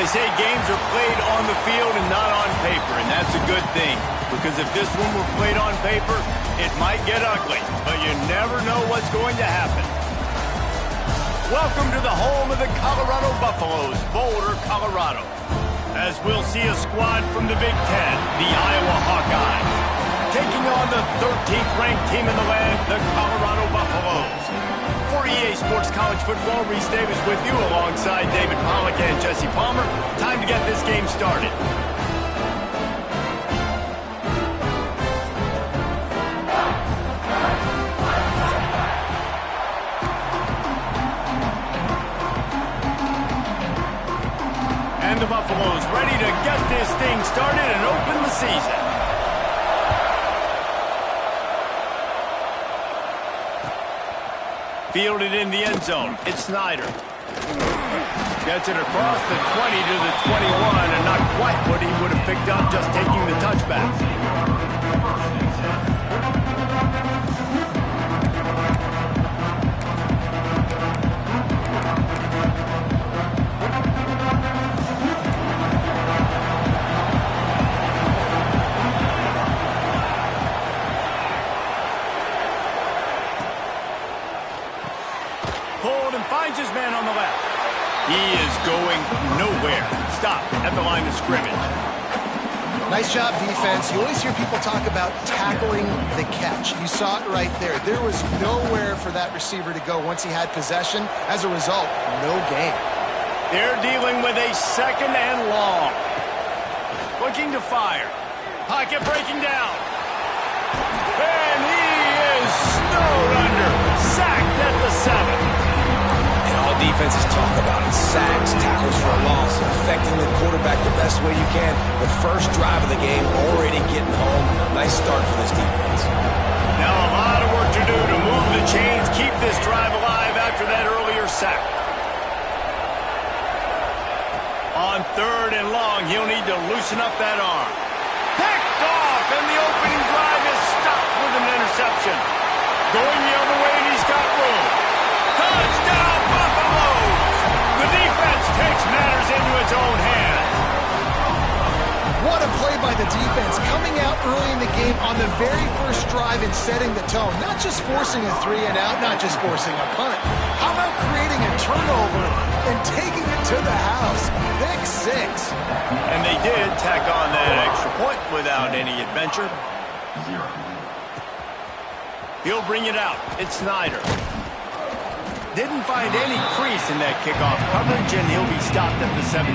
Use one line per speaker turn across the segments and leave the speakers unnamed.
They say games are played on the field and not on paper, and that's a good thing. Because if this one were played on paper, it might get ugly, but you never know what's going to happen. Welcome to the home of the Colorado Buffaloes, Boulder, Colorado. As we'll see a squad from the Big Ten, the Iowa Hawkeyes, taking on the 13th ranked team in the land, the Colorado Buffaloes. For EA Sports College Football, Reese Davis with you alongside David Pollack and Jesse Palmer. Time to get this game started. And the Buffaloes ready to get this thing started and open the season. Fielded in the end zone. It's Snyder. Gets it across the 20 to the 21, and not quite what he would have picked up just taking the touchback. Finds his man on the left. He is going nowhere. Stop at the line of scrimmage.
Nice job, defense. You always hear people talk about tackling the catch. You saw it right there. There was nowhere for that receiver to go once he had possession. As a result, no gain.
They're dealing with a second and long. Looking to fire. Pocket breaking down. And he is snowed under. Sacked at the 7.
Defenses talk about it. Sacks, tackles for a loss, affecting the quarterback the best way you can. The first drive of the game, already getting home. Nice start for this defense.
Now a lot of work to do to move the chains, keep this drive alive after that earlier sack. On 3rd and long, he'll need to loosen up that arm. Picked off, and the opening drive is stopped with an interception. Going the other way, and he's got room. Touchdown, Buffaloes! The defense takes matters into its own hands.
What a play by the defense, coming out early in the game on the very first drive and setting the tone. Not just forcing a 3-and-out, not just forcing a punt. How about creating a turnover and taking it to the house? Pick 6.
And they did tack on that extra point without any adventure. He'll bring it out. It's Snyder. Didn't find any crease in that kickoff coverage, and he'll be stopped at the 17.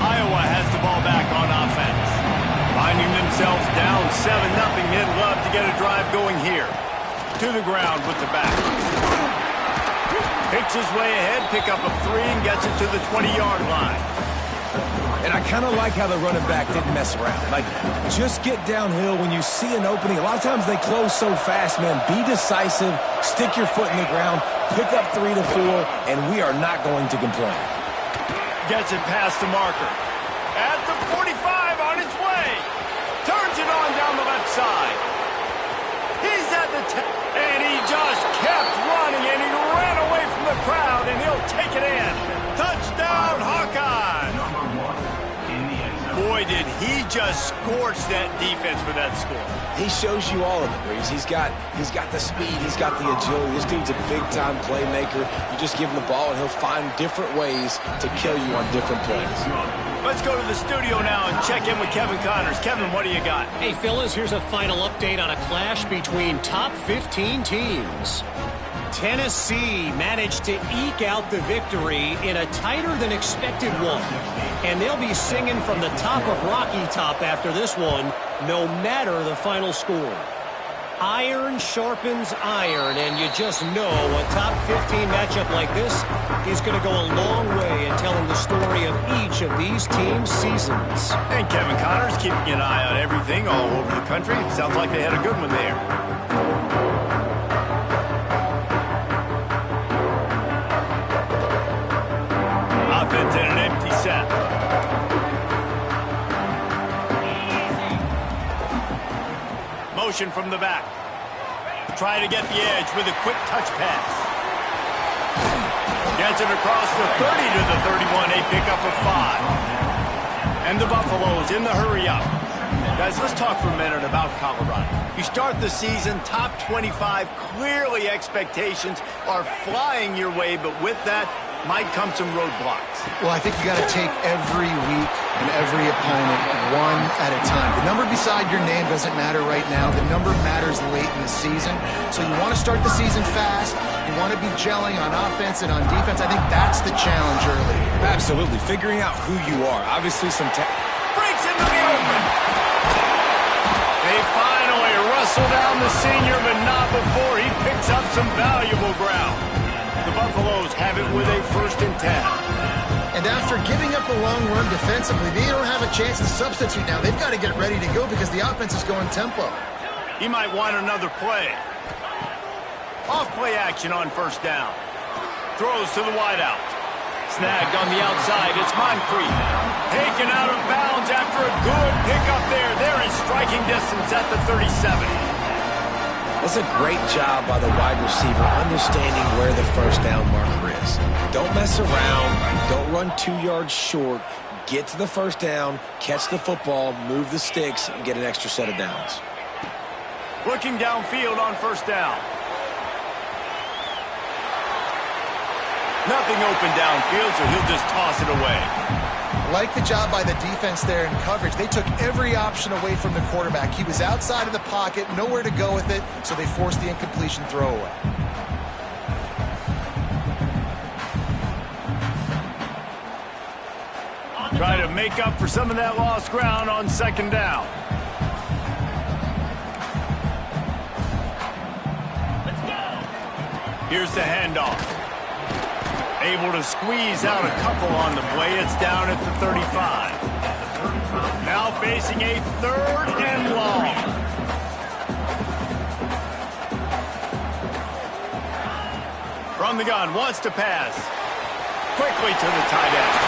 Iowa has the ball back on offense. Finding themselves down 7-0, they'd love to get a drive going here. To the ground with the back. Picks his way ahead, pick up a 3, and gets it to the 20-yard line.
And I kind of like how the running back didn't mess around. Like, just get downhill when you see an opening. A lot of times they close so fast, man. Be decisive, stick your foot in the ground, pick up 3 to 4, and we are not going to complain.
Gets it past the marker. At the 45 on its way. Turns it on down the left side. He's at the 10, and he just kept running, and he ran away from the crowd, and he'll take it in. Touchdown, Hawkeyes! Boy, did he just scorch that defense for that score.
He shows you all of it, Reese. He's got the speed, he's got the agility. This dude's a big-time playmaker. You just give him the ball, and he'll find different ways to kill you on different plays.
Let's go to the studio now and check in with Kevin Connors. Kevin, what do you got?
Hey, fellas, here's a final update on a clash between top 15 teams. Tennessee managed to eke out the victory in a tighter-than-expected one. And they'll be singing from the top of Rocky Top after this one, no matter the final score. Iron sharpens iron, and you just know a top 15 matchup like this is going to go a long way in telling the story of each of these teams' seasons.
And Kevin Connors keeping an eye on everything all over the country. Sounds like they had a good one there. Offense in an empty set. Motion from the back. Try to get the edge with a quick touch pass. Gets it across the 30 to the 31, a pickup of 5. And the Buffaloes in the hurry-up. Guys, let's talk for a minute about Colorado. You start the season, top 25, clearly expectations are flying your way, but with that might come some roadblocks.
Well, I think you got to take every week and every opponent one at a time. The number beside your name doesn't matter right now. The number matters late in the season. So you want to start the season fast. You want to be gelling on offense and on defense. I think that's the challenge early.
Absolutely. Figuring out who you are. Obviously some
breaks into the open. They finally wrestle down the senior, but not before he picks up some valuable ground. The Buffaloes have it with a 1st and 10.
And after giving up a long run defensively, they don't have a chance to substitute now. They've got to get ready to go because the offense is going tempo.
He might want another play. Off-play action on 1st down. Throws to the wideout. Snagged on the outside. It's Moncrief. Taken out of bounds after a good pickup there. They're in striking distance at the 37.
That's a great job by the wide receiver understanding where the 1st down marker is. Don't mess around. Don't run 2 yards short. Get to the 1st down, catch the football, move the sticks, and get an extra set of downs.
Looking downfield on 1st down. Nothing open downfield, so he'll just toss it away.
Like the job by the defense there in coverage. They took every option away from the quarterback. He was outside of the pocket, nowhere to go with it, so they forced the incompletion throwaway.
Try to make up for some of that lost ground on 2nd down. Let's go. Here's the handoff. Able to squeeze out a couple on the play. It's down at the 35. Now facing a 3rd and long. From the gun, wants to pass. Quickly to the tight end.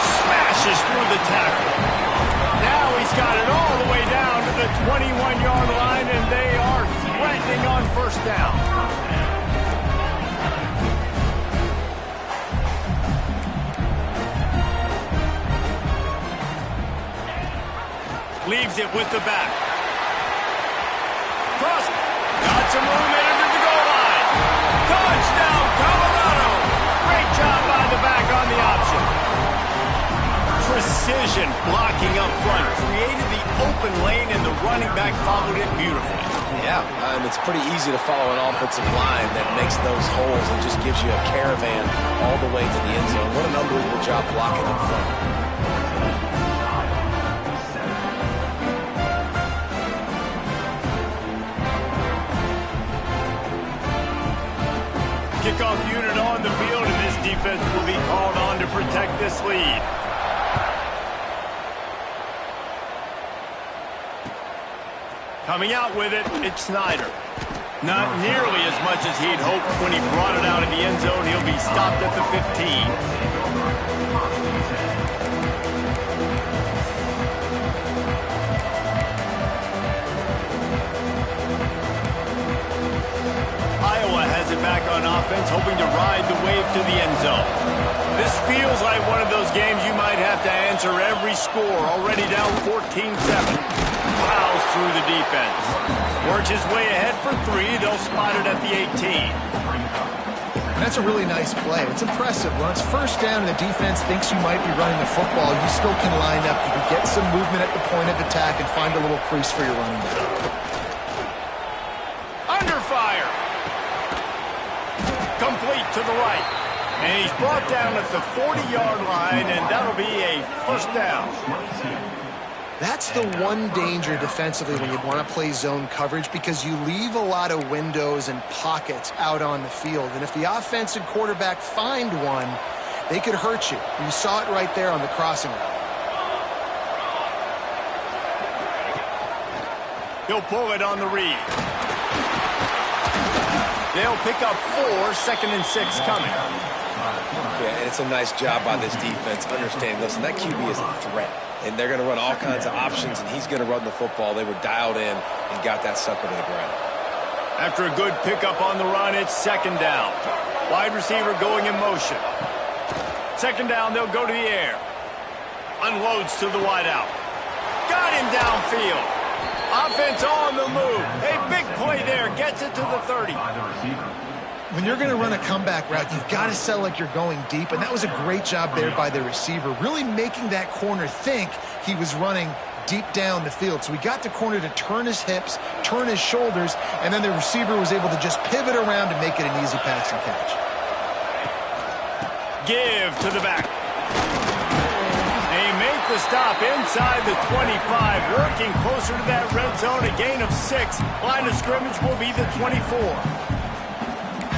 Smashes through the tackle. Now he's got it all the way down to the 21-yard line, and they are threatening on 1st down. Leaves it with the back. Cross. Got some movement into the goal line. Touchdown, Colorado. Great job by the back on the option. Precision blocking up front. Created the open lane, and the running back followed it beautifully.
Yeah, it's pretty easy to follow an offensive line that makes those holes and just gives you a caravan all the way to the end zone. What an unbelievable job blocking up front.
Kickoff unit on the field, and this defense will be called on to protect this lead. Coming out with it, it's Snyder. Not nearly as much as he'd hoped when he brought it out of the end zone. He'll be stopped at the 15. Back on offense, hoping to ride the wave to the end zone. This feels like one of those games you might have to answer every score. Already down 14-7. Plows through the defense. Works his way ahead for 3. They'll spot it at the 18.
That's a really nice play. It's impressive. When it's 1st down and the defense thinks you might be running the football, you still can line up. You can get some movement at the point of attack and find a little crease for your running back.
Under fire. Complete to the right. And he's brought down at the 40-yard line, and that'll be a 1st down.
That's the one danger defensively when you want to play zone coverage, because you leave a lot of windows and pockets out on the field. And if the offense and quarterback find one, they could hurt you. You saw it right there on the crossing route.
He'll pull it on the read. They'll pick up 4, 2nd and 6 coming.
Yeah, and it's a nice job by this defense. Understand, listen, that QB is a threat. And they're going to run all kinds of options, and he's going to run the football. They were dialed in and got that sucker to the ground.
After a good pickup on the run, it's second down. Wide receiver going in motion. Second down, they'll go to the air. Unloads to the wideout. Got him downfield. Offense on the move. A big play there. Gets it to the 30.
When you're going to run a comeback route, you've got to sell like you're going deep, and that was a great job there by the receiver, really making that corner think he was running deep down the field. So we got the corner to turn his hips, turn his shoulders, and then the receiver was able to just pivot around and make it an easy pass and catch.
Give to the back. They make the stop inside the 25, working closer to that red zone, a gain of 6. Line of scrimmage will be the 24.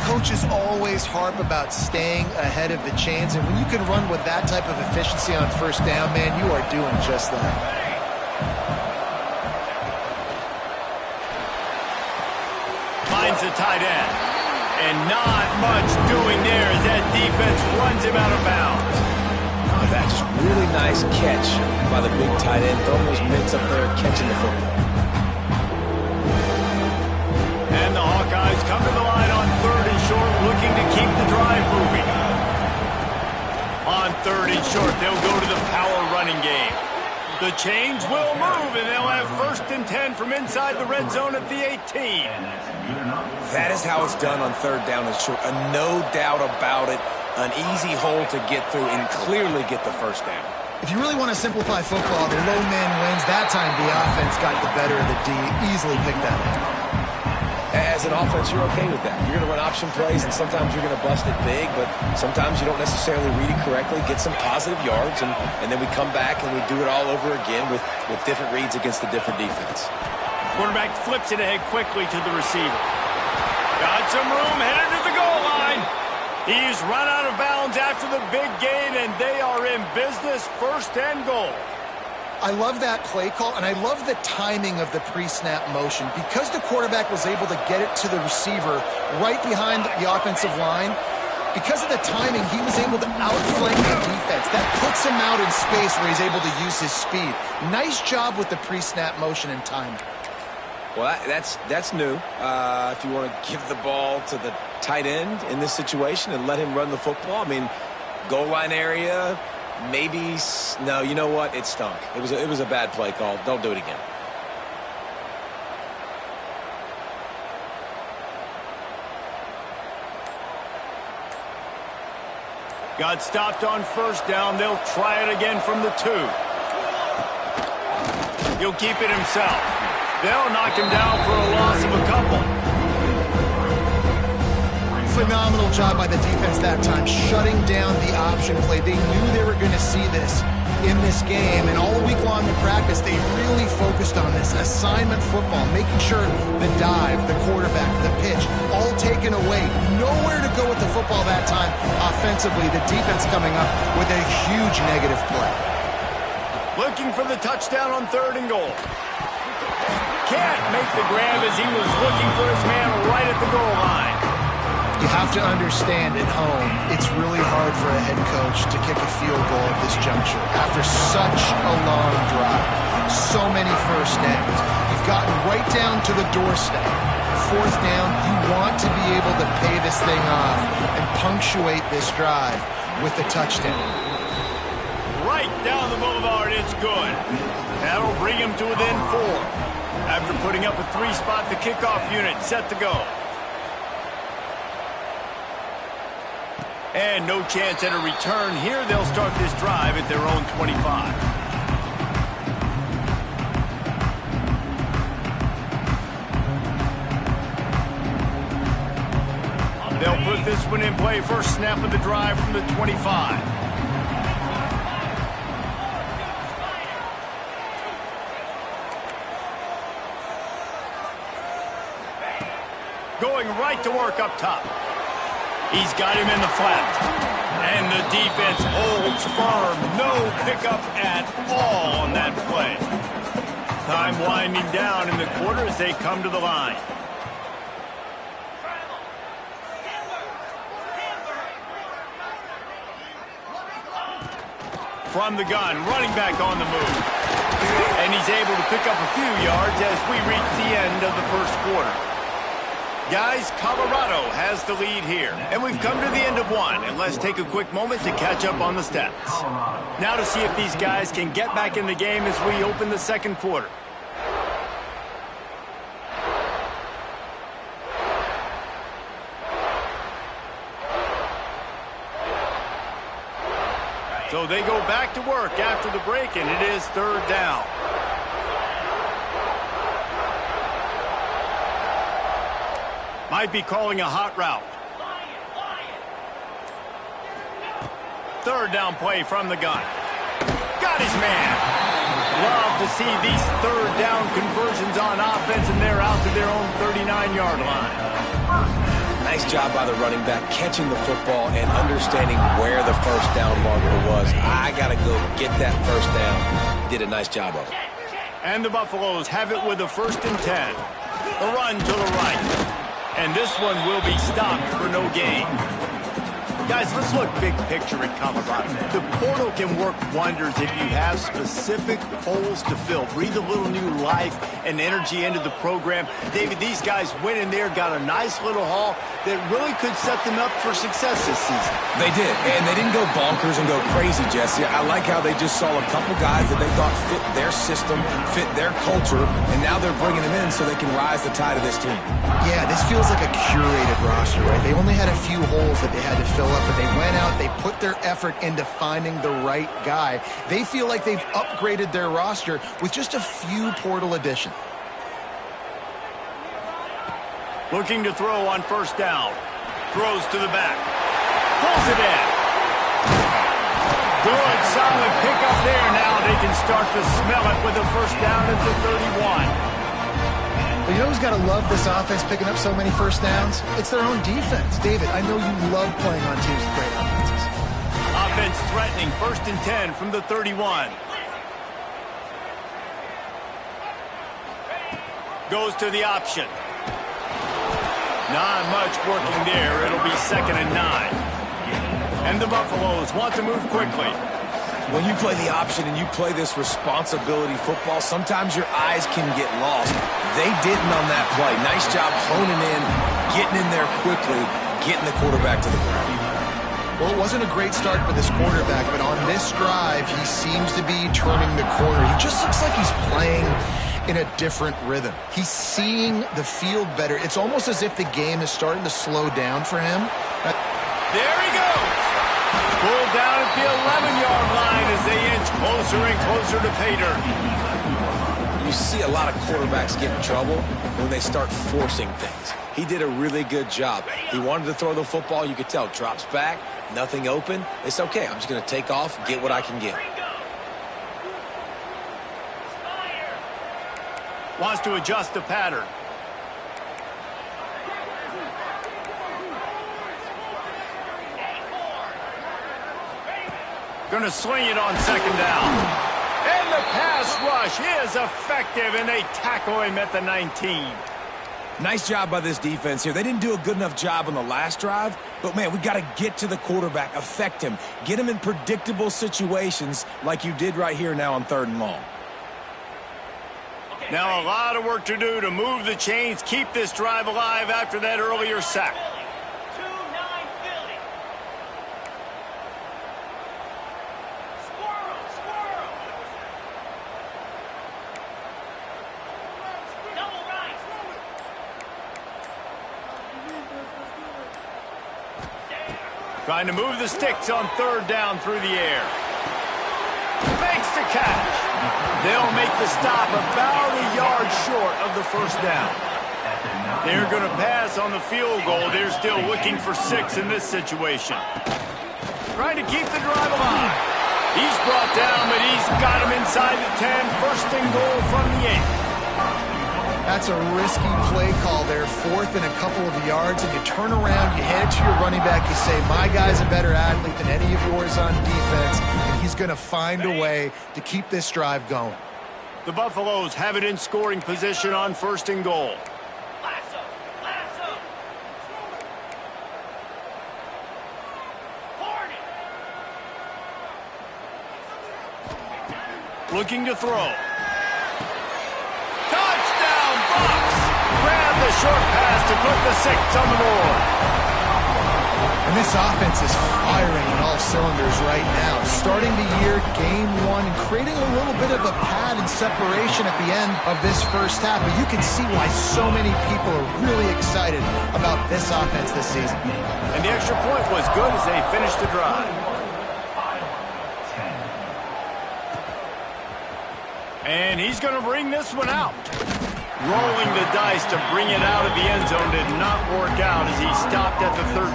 Coaches always harp about staying ahead of the chains, and when you can run with that type of efficiency on first down, man, you are doing just that.
Finds the tight end. And not much doing there as that defense runs him out of bounds.
Oh, that's just really nice catch by the big tight end. Throwing those mitts up there, catching the football.
And the Hawkeyes come to the line on 3rd and short, looking to keep the drive moving. On 3rd and short, they'll go to the power running game. The chains will move, and they'll have 1st and 10 from inside the red zone at the 18.
That is how it's done on 3rd down and short. No doubt about it. An easy hole to get through and clearly get the 1st down.
If you really want to simplify football, the low man wins. That time the offense got the better of the D. Easily picked that up.
As an offense, you're okay with that. You're going to run option plays, and sometimes you're going to bust it big, but sometimes you don't necessarily read it correctly, get some positive yards, and then we come back and we do it all over again with different reads against a different defense.
Quarterback flips it ahead quickly to the receiver. Got some room, headed to the goal line. He's run out of bounds after the big gain, and they are in business, 1st and goal.
I love that play call, and I love the timing of the pre-snap motion. Because the quarterback was able to get it to the receiver right behind the offensive line, because of the timing, he was able to outflank the defense. That puts him out in space where he's able to use his speed. Nice job with the pre-snap motion and timing.
Well, that's new. If you want to give the ball to the tight end in this situation and let him run the football, I mean, goal line area, maybe. No, you know what? It stunk. It was a bad play call. Don't do it again.
Got stopped on 1st down. They'll try it again from the 2. He'll keep it himself. They'll knock him down for a loss of a couple.
Phenomenal job by the defense that time, shutting down the option play. They knew they were going to see this in this game, and all week long in practice, they really focused on this assignment football, making sure the dive, the quarterback, the pitch, all taken away. Nowhere to go with the football that time offensively. The defense coming up with a huge negative play.
Looking for the touchdown on 3rd and goal. Can't make the grab as he was looking for his man right at the goal line.
You have to understand at home, it's really hard for a head coach to kick a field goal at this juncture. After such a long drive, so many 1st downs, you've gotten right down to the doorstep. 4th down, you want to be able to pay this thing off and punctuate this drive with a touchdown.
Right down the boulevard, it's good. That'll bring him to within 4. After putting up a 3-spot, the kickoff unit set to go. And no chance at a return here. They'll start this drive at their own 25. They'll put this one in play. First snap of the drive from the 25. Going right to work up top. He's got him in the flat. And the defense holds firm. No pickup at all on that play. Time winding down in the quarter as they come to the line. From the gun, running back on the move. And he's able to pick up a few yards as we reach the end of the 1st quarter. Guys, Colorado has the lead here. And we've come to the end of one. And let's take a quick moment to catch up on the stats. Now to see if these guys can get back in the game as we open the second quarter. So they go back to work after the break, and it is third down. Might be calling a hot route. Third down play from the gun. Got his man. Love to see these third down conversions on offense, and they're out to their own 39-yard line.
Nice job by the running back, catching the football and understanding where the first down marker was. I got to go get that first down. Did a nice job of it.
And the Buffaloes have it with a 1st and 10. The run to the right. And this one will be stopped for no gain. Guys, let's look big picture at Colorado. The portal can work wonders if you have specific holes to fill. Breathe a little new life and energy into the program. David, these guys went in there, got a nice little haul that really could set them up for success this season.
They did, and they didn't go bonkers and go crazy, Jesse. I like how they just saw a couple guys that they thought fit their system, fit their culture, and now they're bringing them in so they can rise the tide of this team.
Yeah, this feels like a curated roster, right? They only had a few holes that they had to fill up, but they went out, they put their effort into finding the right guy. They feel like they've upgraded their roster with just a few portal additions.
Looking to throw on 1st down. Throws to the back. Pulls it in. Good, solid pickup there. Now they can start to smell it with a 1st down at the 31.
But you know who's got to love this offense picking up so many 1st downs? It's their own defense. David, I know you love playing on teams with great offenses.
Offense threatening 1st and 10 from the 31. Goes to the option. Not much working there. It'll be 2nd and 9. And the Buffaloes want to move quickly.
When you play the option and you play this responsibility football, sometimes your eyes can get lost. They didn't on that play. Nice job honing in, getting in there quickly, getting the quarterback to the ground.
Well, it wasn't a great start for this quarterback, but on this drive, he seems to be turning the corner. He just looks like he's playing in a different rhythm. He's seeing the field better. It's almost as if the game is starting to slow down for him.
There he goes. Pulled down at the 11-yard line as they inch closer and closer to pay dirt.
You see a lot of quarterbacks get in trouble when they start forcing things. He did a really good job. He wanted to throw the football. You could tell. Drops back, nothing open. It's okay. I'm just going to take off, get what I can get.
Wants to adjust the pattern. Going to swing it on 2nd down. And the pass rush is effective, and they tackle him at the 19.
Nice job by this defense here. They didn't do a good enough job on the last drive, but, man, we got to get to the quarterback, affect him, get him in predictable situations like you did right here now on 3rd and long.
Now a lot of work to do to move the chains, keep this drive alive after that earlier sack. Trying to move the sticks on 3rd down through the air. Makes the catch. They'll make the stop about a yard short of the 1st down. They're going to pass on the field goal. They're still looking for 6 in this situation. Trying to keep the drive alive. He's brought down, but he's got him inside the 10. 1st and goal from the 8.
That's a risky play call there, 4th and a couple of yards, and you turn around, you hand it to your running back, you say, my guy's a better athlete than any of yours on defense, and he's going to find a way to keep this drive going.
The Buffaloes have it in scoring position on 1st and goal. Looking to throw. Touchdown, Bucs! Grab the short pass to put the 6 on the board.
And this offense is firing on all cylinders right now. Starting the year, game 1, and creating a little bit of a pad and separation at the end of this first half. But you can see why so many people are really excited about this offense this season.
And the extra point was good as they finished the drive. And he's going to bring this one out. Rolling the dice to bring it out of the end zone did not work out as he stopped at the 13.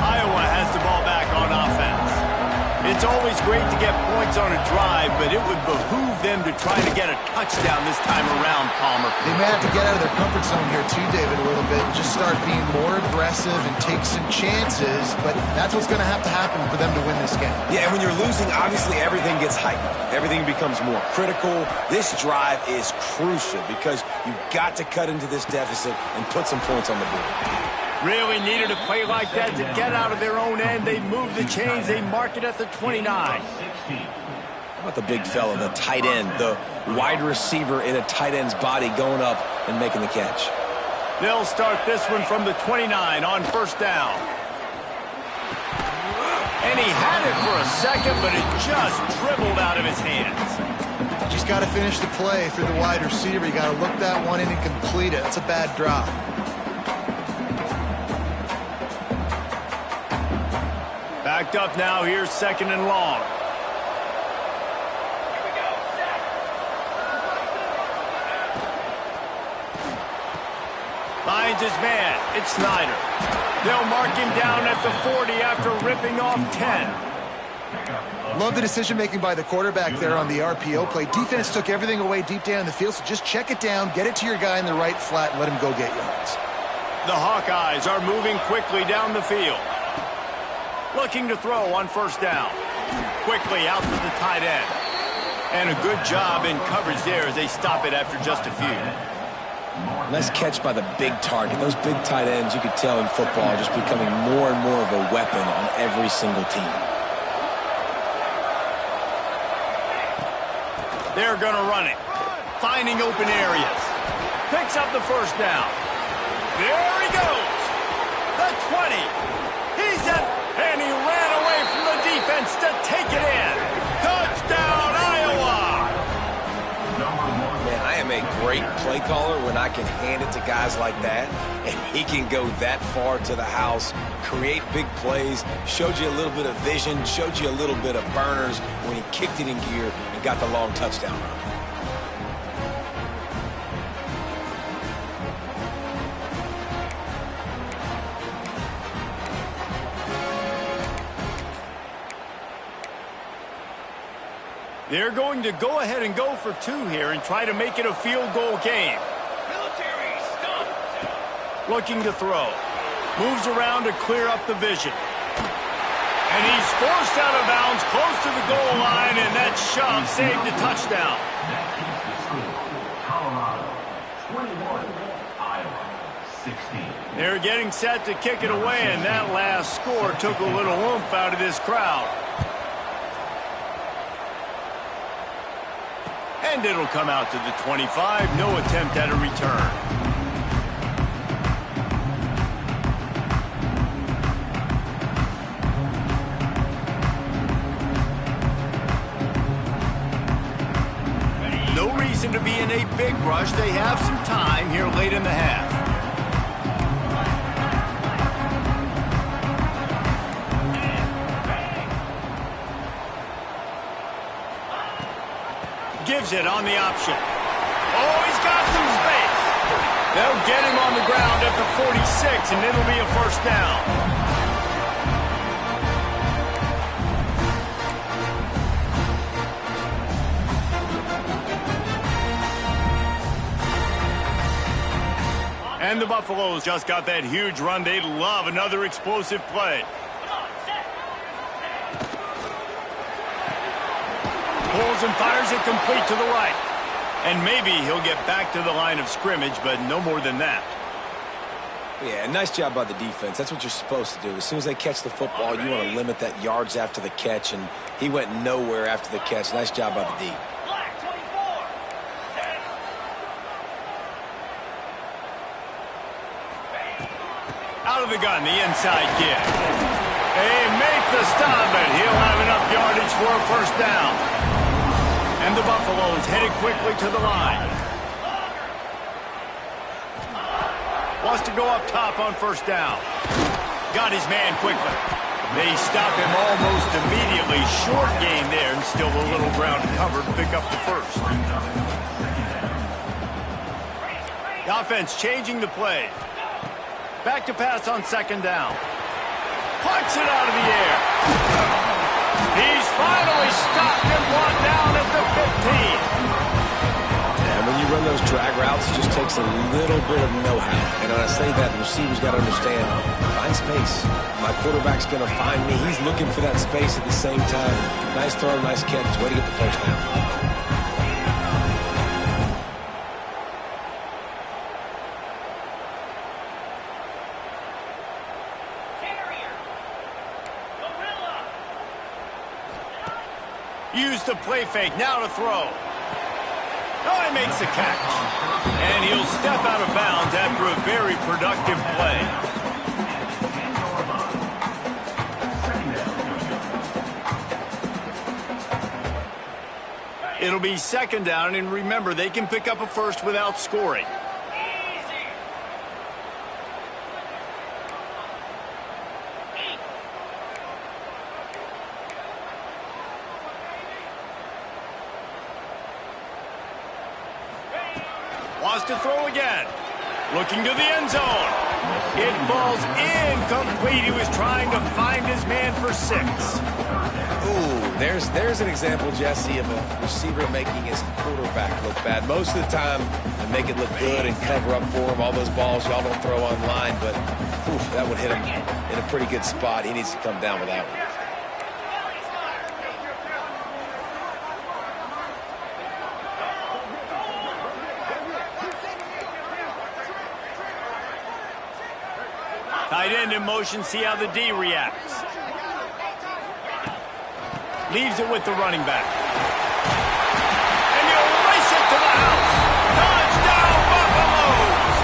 Iowa has the ball back on offense. It's always great to get points on a drive, but it would behoove them to try to get a touchdown this time around, Palmer.
They may have to get out of their comfort zone here too, David, a little bit, and just start being more aggressive and take some chances, but that's what's going to happen for them to win this game.
Yeah, and when you're losing, obviously everything gets heightened. Everything becomes more critical. This drive is crucial because you've got to cut into this deficit and put some points on the board.
Really needed a play like that to get out of their own end. They move the chains. They mark it at the 29.
How about the big fella, the tight end, the wide receiver in a tight end's body going up and making the catch?
They'll start this one from the 29 on first down. And he had it for a second, but it just dribbled out of his hands.
Just got to finish the play for the wide receiver. You got to look that one in and complete it. That's a bad drop.
Backed up now. Here's 2nd and long. Finds his man. It's Snyder. They'll mark him down at the 40 after ripping off 10.
Love the decision-making by the quarterback there on the RPO play. Defense took everything away deep down in the field, so just check it down, get it to your guy in the right flat, and let him go get yards.
The Hawkeyes are moving quickly down the field. Looking to throw on first down. Quickly out to the tight end. And a good job in coverage there as they stop it after just a few.
Nice catch by the big target. Those big tight ends, you could tell in football, are just becoming more and more of a weapon on every single team.
They're going to run it. Finding open areas. Picks up the first down. There he goes. The 20. He's at... And he ran away from the defense to take it in. Touchdown, Iowa!
Man, I am a great play caller when I can hand it to guys like that. And he can go that far to the house, create big plays, showed you a little bit of vision, showed you a little bit of burners when he kicked it in gear and got the long touchdown run.
They're going to go ahead and go for 2 here and try to make it a field goal game. Looking to throw. Moves around to clear up the vision. And he's forced out of bounds close to the goal line, and that shove saved a touchdown. They're getting set to kick it away, and that last score took a little oomph out of this crowd. And it'll come out to the 25. No attempt at a return. No reason to be in a big rush. They have some time here late in the half. Gives it on the option. Oh, he's got some space. They'll get him on the ground at the 46, and it'll be a first down. And the Buffaloes just got that huge run. They love another explosive play. Pulls and fires it complete to the right. And maybe he'll get back to the line of scrimmage, but no more than that.
Yeah, nice job by the defense. That's what you're supposed to do. As soon as they catch the football, you want to limit that yards after the catch, and he went nowhere after the catch. Nice job by the D.
Out of the gun, the inside give. They make the stop, but he'll have enough yardage for a first down. And the Buffaloes headed quickly to the line. Wants to go up top on first down. Got his man quickly. They stop him almost immediately. Short gain there, and still a little ground covered to pick up the first. The offense changing the play. Back to pass on second down. Punts it out of the air. He's finally stopped and brought down at the 15.
And when you run those drag routes, it just takes a little bit of know-how. And when I say that, the receiver's got to understand, find space. My quarterback's going to find me. He's looking for that space at the same time. Nice throw, nice catch. Way to get the first down.
Use the play fake, now to throw. Oh, he makes the catch. And he'll step out of bounds after a very productive play. It'll be second down, and remember, they can pick up a first without scoring. Wants to throw again. Looking to the end zone. It falls incomplete. He was trying to find his man for 6.
Ooh, there's an example, Jesse, of a receiver making his quarterback look bad. Most of the time, they make it look good and cover up for him. All those balls y'all don't throw online, but that would hit him in a pretty good spot. He needs to come down with that one.
Tight end in motion, see how the D reacts. Leaves it with the running back. And he'll race it to the house. Touchdown, Buffaloes!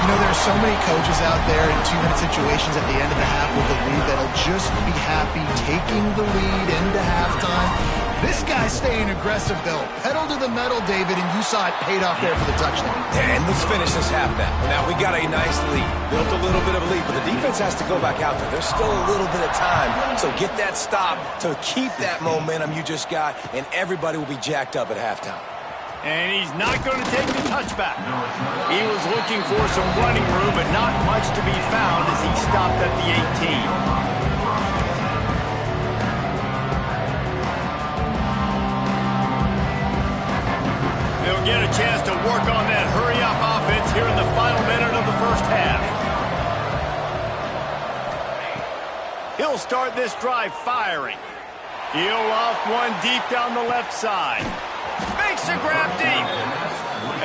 You know, there are so many coaches out there in 2-minute situations at the end of the half with the lead that'll just be happy taking the lead into halftime. This guy's staying aggressive, though. Pedal to the metal, David, and you saw it paid off there for the touchdown.
And let's finish this half now. Now, we got a nice lead. Built a little bit of a lead, but the defense has to go back out there. There's still a little bit of time. So get that stop to keep that momentum you just got, and everybody will be jacked up at halftime.
And he's not going to take the touchback. He was looking for some running room, but not much to be found as he stopped at the 18. They'll get a chance to work on that hurry-up offense here in the final minute of the first half. He'll start this drive firing. He'll loft one deep down the left side. Makes a grab deep.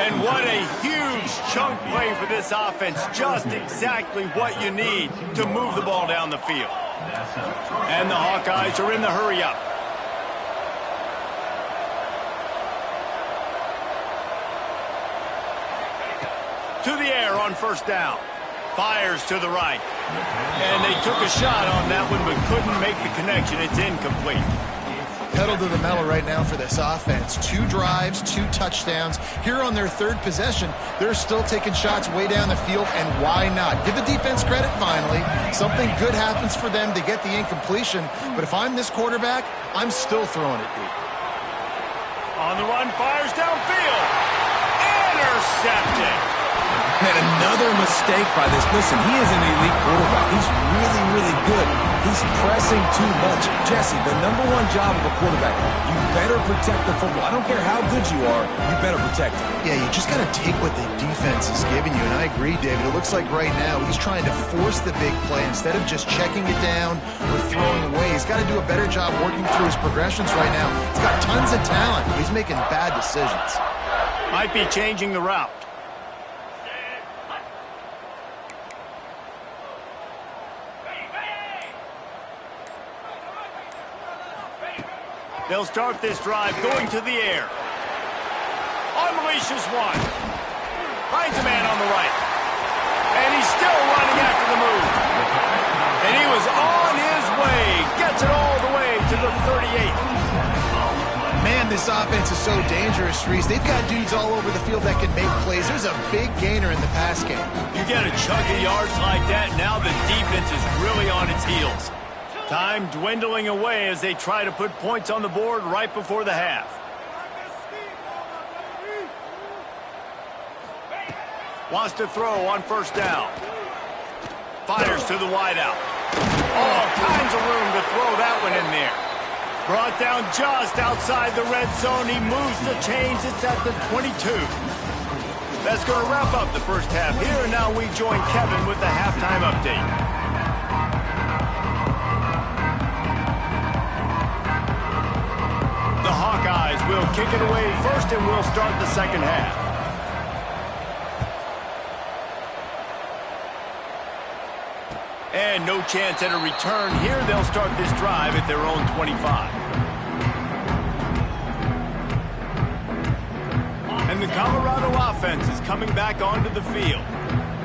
And what a huge chunk play for this offense. Just exactly what you need to move the ball down the field. And the Hawkeyes are in the hurry-up. To the air on first down. Fires to the right. And they took a shot on that one, but couldn't make the connection. It's incomplete.
Pedal to the metal right now for this offense. 2 drives, 2 touchdowns. Here on their 3rd possession, they're still taking shots way down the field, and why not? Give the defense credit finally. Something good happens for them to get the incompletion, but if I'm this quarterback, I'm still throwing it deep.
On the run, fires downfield. Intercepted.
Man, another mistake by this. Listen, he is an elite quarterback. He's really, really good. He's pressing too much. Jesse, the #1 job of a quarterback, you better protect the football. I don't care how good you are, you better protect it.
Yeah, you just got to take what the defense is giving you, and I agree, David. It looks like right now he's trying to force the big play instead of just checking it down or throwing away. He's got to do a better job working through his progressions right now. He's got tons of talent, but he's making bad decisions.
Might be changing the route. They'll start this drive going to the air. Unleashes one. Finds a man on the right. And And he's still running after the move. And he was on his way. Gets it all the way to the 38.
Man, this offense is so dangerous, Reese. They've got dudes all over the field that can make plays. There's a big gainer in the pass game.
You get a chunk of yards like that, now the defense is really on its heels. Time dwindling away as they try to put points on the board right before the half. Wants to throw on first down. Fires to the wideout. All kinds of room to throw that one in there. Brought down just outside the red zone. He moves the chains. It's at the 22. That's going to wrap up the first half here. And now we join Kevin with the halftime update. The Hawkeyes will kick it away first, and we'll start the second half. And no chance at a return here. They'll start this drive at their own 25. And the Colorado offense is coming back onto the field.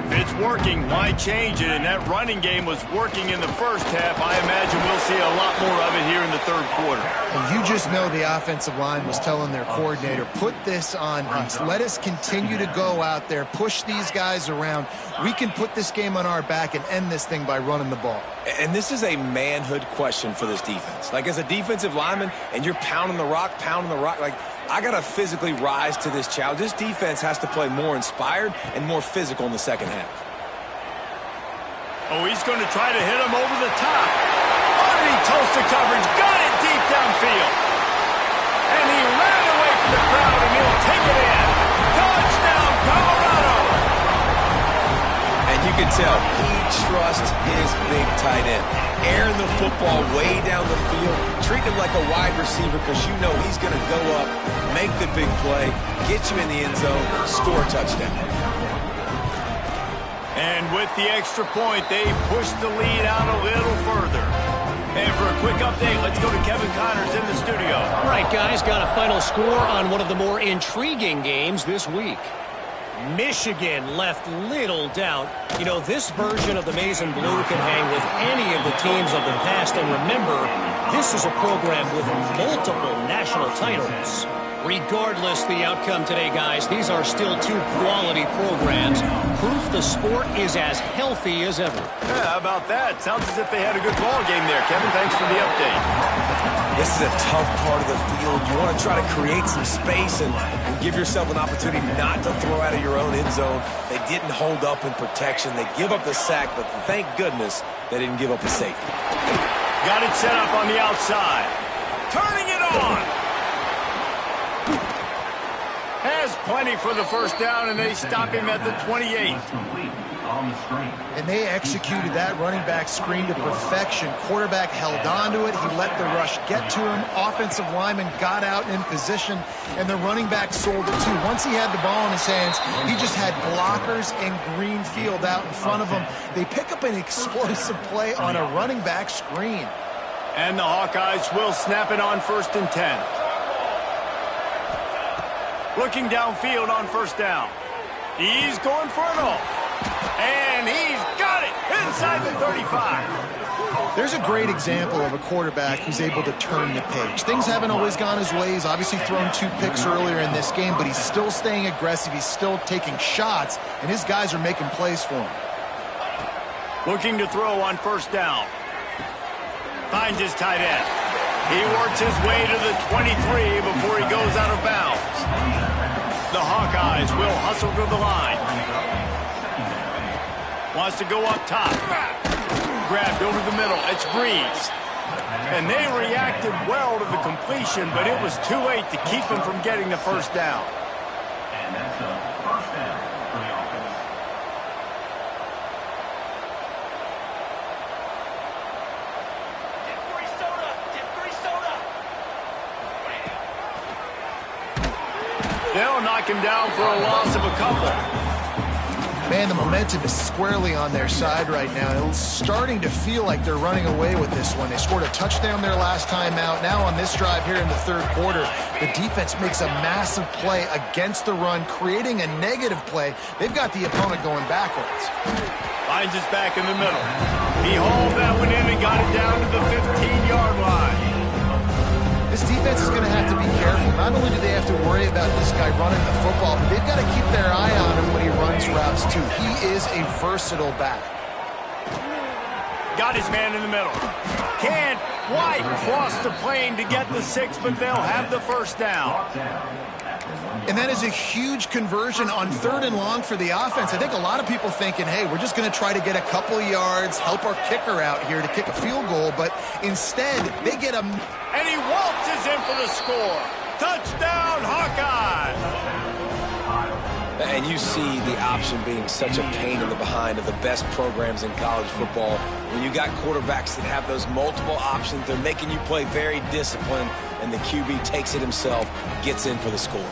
If it's working, why change it? And that running game was working in the first half. I imagine we'll see a lot more of it here in the third quarter.
And you just know the offensive line was telling their coordinator, put this on us. Let us continue to go out there, push these guys around. We can put this game on our back and end this thing by running the ball.
And this is a manhood question for this defense. Like, as a defensive lineman, and you're pounding the rock, like, I got to physically rise to this challenge. This defense has to play more inspired and more physical in the second half.
Oh, he's going to try to hit him over the top. Underneath toasted coverage. Got it deep downfield. And he ran away from the crowd, and he'll take it in. Touchdown, Colorado.
And you can tell he trusts his big tight end. Airing the football way down the field. Treat him like a wide receiver because you know he's going to go up, make the big play, get you in the end zone, score a touchdown.
And with the extra point, they push the lead out a little further. And for a quick update, let's go to Kevin Connors in the studio.
All right, guys, got a final score on one of the more intriguing games this week. Michigan left little doubt. You know, this version of the Maize and Blue can hang with any of the teams of the past. And remember, this is a program with multiple national titles. Regardless the outcome today, guys, these are still two quality programs. Proof the sport is as healthy as ever.
Yeah, how about that? Sounds as if they had a good ball game there. Kevin, thanks for the update.
This is a tough part of the field. You want to try to create some space and give yourself an opportunity not to throw out of your own end zone. They didn't hold up in protection. They give up the sack, but thank goodness they didn't give up a safety.
Got it set up on the outside. Turning it on. Has plenty for the first down, and they stop him at the 28.
And they executed that running back screen to perfection. Quarterback held on to it. He let the rush get to him. Offensive lineman got out in position, and the running back sold it too. Once he had the ball in his hands, he just had blockers and green field out in front of him. They pick up an explosive play on a running back screen.
And the Hawkeyes will snap it on 1st and 10. Looking downfield on first down. He's going for it all. And he's got it inside the 35.
There's a great example of a quarterback who's able to turn the page. Things haven't always gone his way. He's obviously thrown 2 picks earlier in this game, but he's still staying aggressive. He's still taking shots, and his guys are making plays for him.
Looking to throw on first down. Finds his tight end. He works his way to the 23 before he goes out of bounds. The Hawkeyes will hustle to the line. Wants to go up top. Grabbed over the middle. It's Breeze. And they reacted well to the completion, but it was too late to keep him from getting the first down.
And that's a first down for the offense.
They'll knock him down for a loss of a couple.
Man, the momentum is squarely on their side right now. It's starting to feel like they're running away with this one. They scored a touchdown their last time out. Now on this drive here in the third quarter, the defense makes a massive play against the run, creating a negative play. They've got the opponent going backwards.
Finds us back in the middle. He hauled that one in and got it down to the 15-yard line.
This defense is going to have to be careful. Not only do they have to worry about this guy running the football, but they've got to keep their eye on him when he runs routes too. He is a versatile back.
Got his man in the middle. Can't quite cross the plane to get the 6, but they'll have the first down.
And that is a huge conversion on 3rd and long for the offense. I think a lot of people thinking, hey, we're just going to try to get a couple of yards, help our kicker out here to kick a field goal. But instead, they get a...
And he waltzes in for the score. Touchdown, Hawkeyes!
And you see the option being such a pain in the behind of the best programs in college football. When you got quarterbacks that have those multiple options, they're making you play very disciplined, and the QB takes it himself, gets in for the score.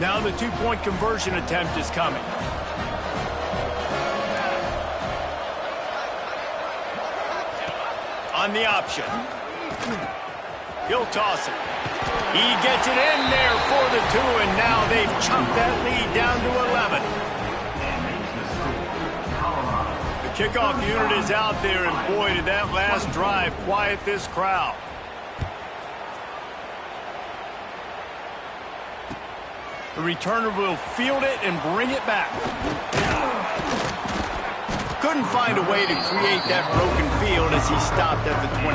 Now the 2-point conversion attempt is coming. On the option. He'll toss it. He gets it in there for the 2, and now they've chopped that lead down to 11. The kickoff unit is out there, and boy, did that last drive quiet this crowd. The returner will field it and bring it back. Couldn't find a way to create that broken field as he stopped at the 25.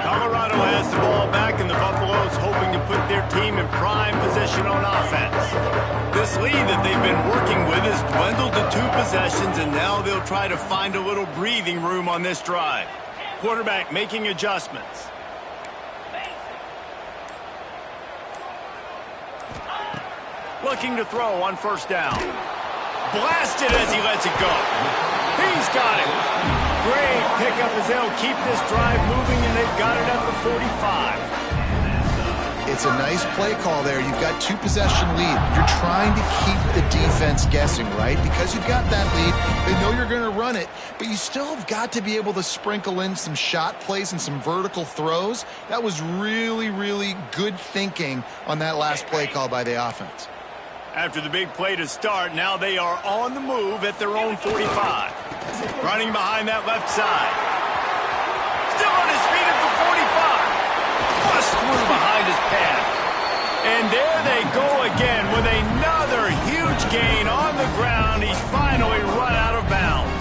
Colorado has the ball back, and the Buffaloes hoping to put their team in prime position on offense. This lead that they've been working with has dwindled to 2 possessions, and now they'll try to find a little breathing room on this drive. Quarterback making adjustments. Looking to throw on 1st down. Blasted as he lets it go. He's got it. Great pickup as they'll keep this drive moving, and they've got it at the 45.
It's a nice play call there. You've got 2-possession lead. You're trying to keep the defense guessing, right? Because you've got that lead, they know you're going to run it, but you still have got to be able to sprinkle in some shot plays and some vertical throws. That was really, really good thinking on that last play call by the offense.
After the big play to start, now they are on the move at their own 45. Running behind that left side. Still on his feet at the 45. Bust through behind his pad. And there they go again with another huge gain on the ground. He's finally run out of bounds.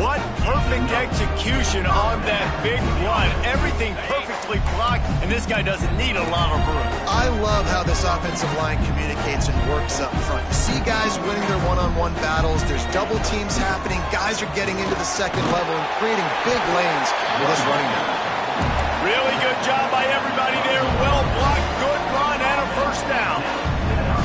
What perfect execution on that big run. Everything perfectly blocked, and this guy doesn't need a lot of room.
I love how this offensive line communicates and works up front. You see guys winning their one-on-one battles. There's double teams happening. Guys are getting into the second level and creating big lanes with this running back.
Really good job by everybody there. Well blocked, good run, and a 1st down.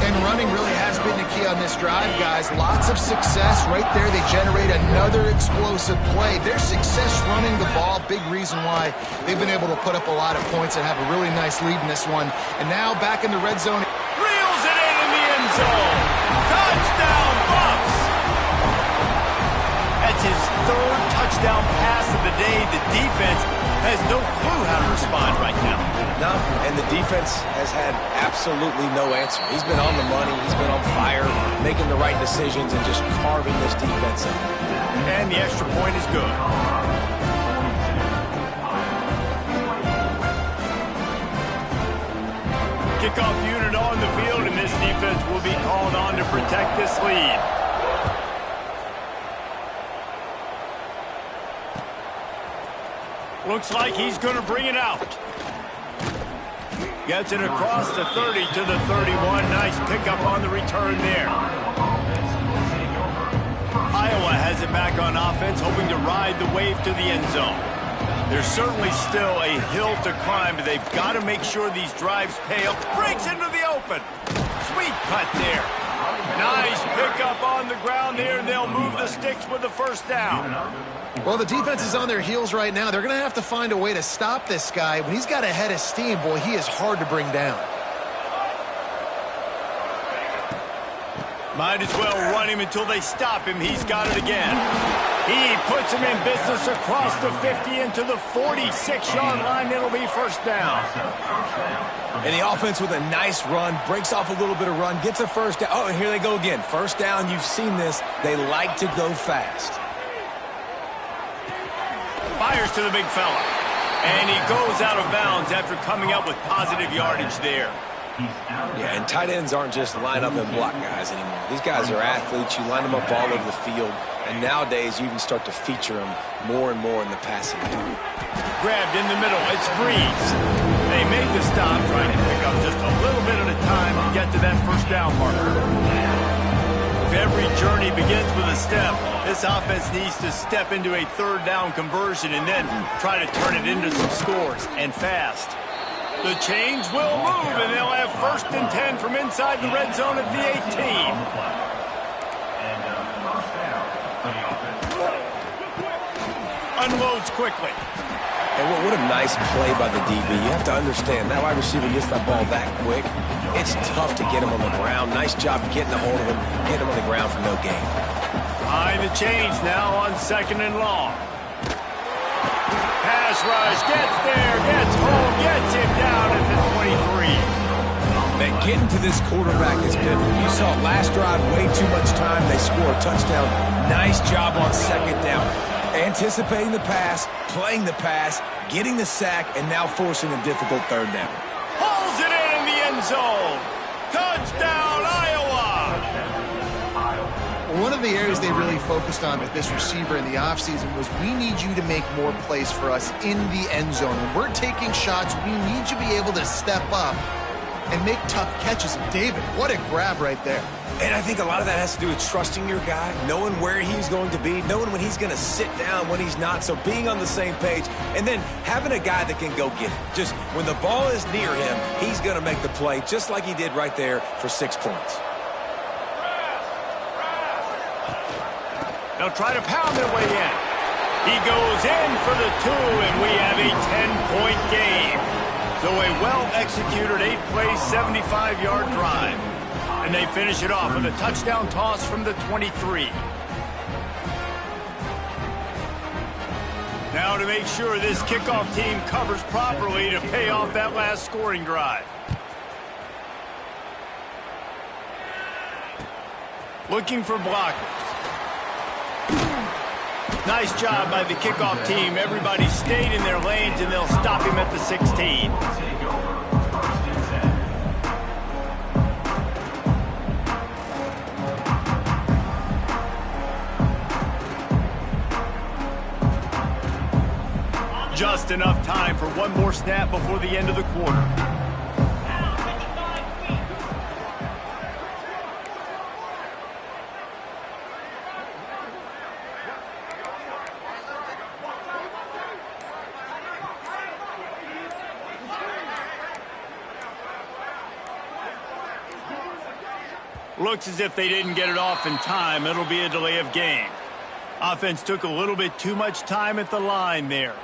And running really has been the key on this drive, guys. Lots of success right there. They generate another explosive play. Their success running the ball, big reason why they've been able to put up a lot of points and have a really nice lead in this one. And now back in the red zone.
Reels it in the end zone. Touchdown, Bucks. That's his 3rd touchdown pass of the day. The defense has no clue how to respond right now.
No, and the defense has had absolutely no answer. He's been on the money. He's been on fire, making the right decisions and just carving this defense up.
And the extra point is good. Kickoff unit on the field, and this defense will be called on to protect this lead. Looks like he's going to bring it out. Gets it across the 30 to the 31. Nice pickup on the return there. Iowa has it back on offense, hoping to ride the wave to the end zone. There's certainly still a hill to climb, but they've got to make sure these drives pay up. Breaks into the open. Sweet cut there. Nice pickup on the ground there, and they'll move the sticks with the first down.
Well, the defense is on their heels right now. They're going to have to find a way to stop this guy. When he's got a head of steam, boy, he is hard to bring down.
Might as well run him until they stop him. He's got it again. He puts him in business across the 50 into the 46-yard line. It'll be first down.
And the offense with a nice run, breaks off a little bit of run, gets a first down. Oh, and here they go again. First down, you've seen this. They like to go fast.
Fires to the big fella. And he goes out of bounds after coming up with positive yardage there.
Yeah, and tight ends aren't just line up and block guys anymore. These guys are athletes. You line them up all over the field. And nowadays, you even start to feature them more and more in the passing game.
Grabbed in the middle. It's Breeze. They make the stop, trying to pick up just a little bit at a time to get to that first down marker. If every journey begins with a step, this offense needs to step into a third down conversion and then try to turn it into some scores, and fast. The chains will move, and they'll have first and 10 from inside the red zone at the 18. Unloads quickly.
And what a nice play by the DB. You have to understand, that wide receiver gets that ball that quick. It's tough to get him on the ground. Nice job getting a hold of him, getting him on the ground for no gain.
Behind the chains now on second and long. Pass rush, gets there, gets home, gets him down at the 23.
Man, getting to this quarterback is pivotal. You saw last drive, way too much time. They score a touchdown. Nice job on second down. Anticipating the pass, playing the pass, getting the sack, and now forcing a difficult third down.
Pulls it in the end zone. Touchdown, Iowa!
One of the areas they really focused on with this receiver in the offseason was, we need you to make more plays for us in the end zone. When we're taking shots, we need you to be able to step up and make tough catches. And David, what a grab right there.
And I think a lot of that has to do with trusting your guy, knowing where he's going to be, knowing when he's going to sit down, when he's not, so being on the same page, and then having a guy that can go get it. Just when the ball is near him, he's going to make the play, just like he did right there for 6 points.
They'll try to pound their way in. He goes in for the 2, and we have a 10-point game. So a well-executed 8-play, 75-yard drive. And they finish it off with a touchdown toss from the 23. Now to make sure this kickoff team covers properly to pay off that last scoring drive. Looking for blockers. Nice job by the kickoff team. Everybody stayed in their lanes, and they'll stop him at the 16. Just enough time for one more snap before the end of the quarter. Looks as if they didn't get it off in time. It'll be a delay of game. Offense took a little bit too much time at the line there.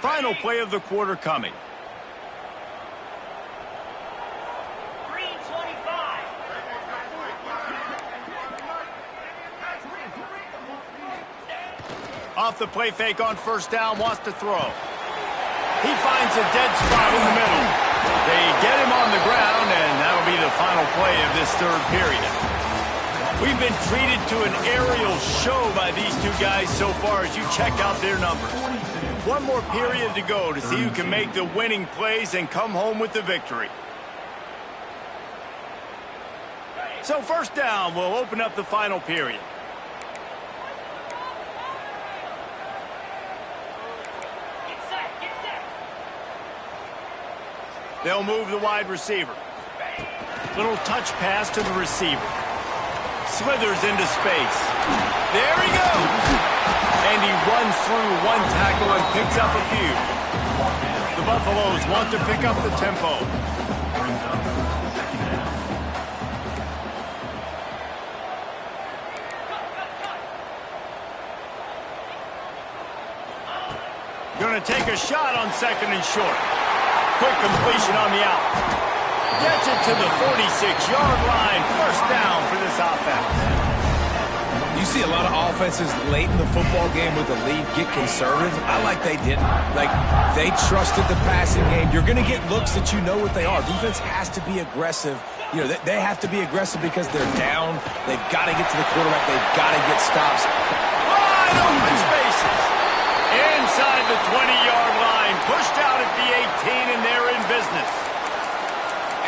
Final play of the quarter coming. Off the play fake on first down, wants to throw. He finds a dead spot in the middle. They get him on the ground, and that'll be the final play of this third period. We've been treated to an aerial show by these two guys so far as you check out their numbers. One more period to go to see who can make the winning plays and come home with the victory. So first down will open up the final period. They'll move the wide receiver. Little touch pass to the receiver. Slithers into space. There he goes! And he runs through one tackle and picks up a few. The Buffaloes want to pick up the tempo. Going to take a shot on 2nd and short. Quick completion on the out. Gets it to the 46-yard line. First down for this offense.
You see a lot of offenses late in the football game with the lead get conservative. I like they didn't. Like, they trusted the passing game. You're going to get looks that you know what they are. Defense has to be aggressive. You know, they have to be aggressive because they're down. They've got to get to the quarterback. They've got to get stops.
Wide open spaces. Inside the 20-yard line. Pushed out at the 18, and they're in business.